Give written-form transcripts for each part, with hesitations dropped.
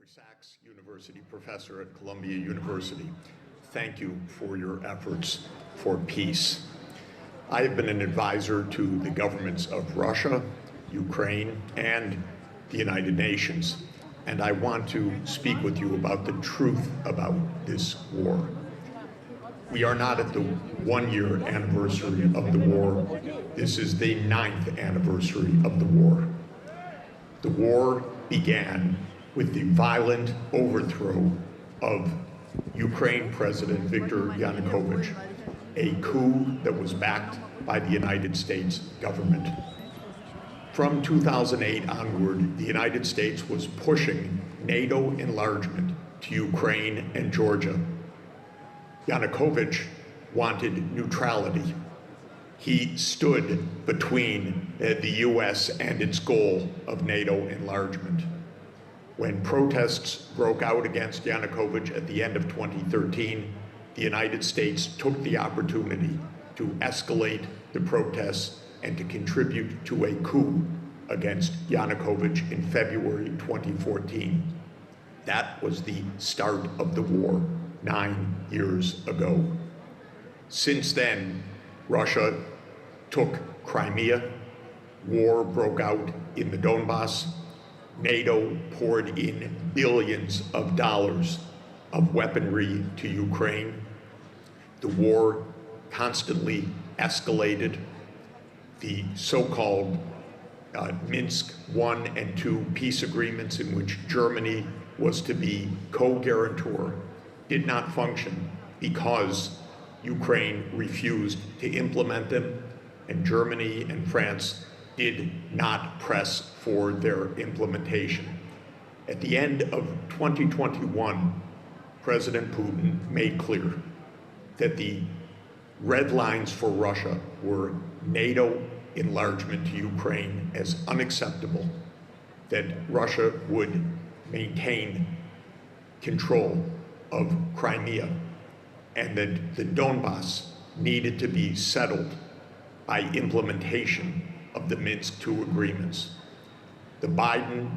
Sachs, Universitätsprofessor at Columbia University. Thank you for your efforts for peace. I have been an advisor to the governments of Russia, Ukraine, and the United Nations, and I want to speak with you about the truth about this war. We are not at the one-year anniversary of the war. This is the 9th anniversary of the war. The war began with the violent overthrow of Ukraine President Viktor Yanukovych, a coup that was backed by the United States government. From 2008 onward, the United States was pushing NATO enlargement to Ukraine and Georgia. Yanukovych wanted neutrality. He stood between the US and its goal of NATO enlargement. When protests broke out against Yanukovych at the end of 2013, the United States took the opportunity to escalate the protests and to contribute to a coup against Yanukovych in February 2014. That was the start of the war 9 years ago. Since then, Russia took Crimea, war broke out in the Donbass, NATO poured in billions of dollars of weaponry to Ukraine. The war constantly escalated. The so-called Minsk I and II peace agreements, in which Germany was to be co-guarantor, did not function because Ukraine refused to implement them, and Germany and France did not press for their implementation. At the end of 2021, President Putin made clear that the red lines for Russia were NATO enlargement to Ukraine as unacceptable, that Russia would maintain control of Crimea, and that the Donbass needed to be settled by implementation of the Minsk II agreements. The Biden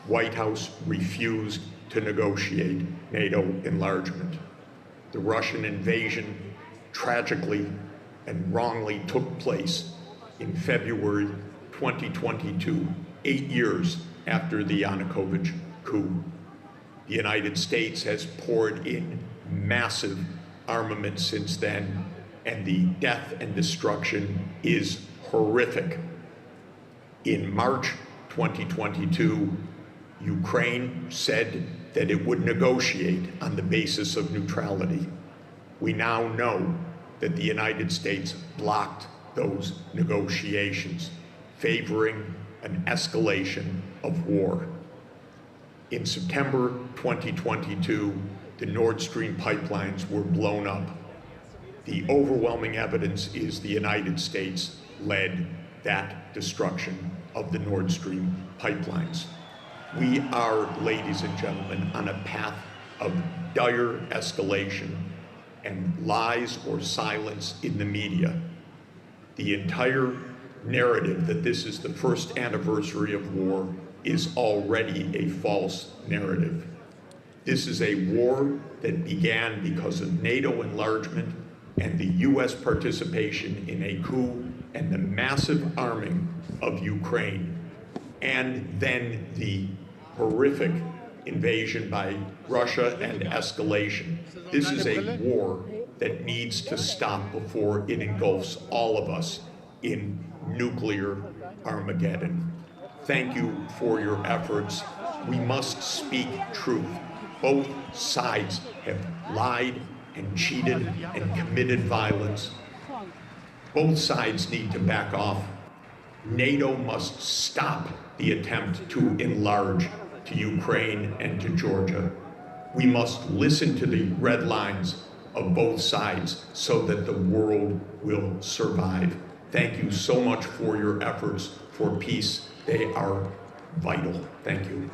White House refused to negotiate NATO enlargement. The Russian invasion tragically and wrongly took place in February 2022, 8 years after the Yanukovych coup. The United States has poured in massive armament since then, and the death and destruction is horrific. In March 2022, Ukraine said that it would negotiate on the basis of neutrality. We now know that the United States blocked those negotiations, favoring an escalation of war. In September 2022, the Nord Stream pipelines were blown up. The overwhelming evidence is the United States led that destruction of the Nord Stream pipelines. We are, ladies and gentlemen, on a path of dire escalation and lies or silence in the media. The entire narrative that this is the first anniversary of war is already a false narrative. This is a war that began because of NATO enlargement and the US participation in a coup and the massive arming of Ukraine, and then the horrific invasion by Russia and escalation. This is a war that needs to stop before it engulfs all of us in nuclear Armageddon. Thank you for your efforts. We must speak truth. Both sides have lied and cheated and committed violence. Both sides need to back off. NATO must stop the attempt to enlarge to Ukraine and to Georgia. We must listen to the red lines of both sides so that the world will survive. Thank you so much for your efforts for peace. They are vital. Thank you.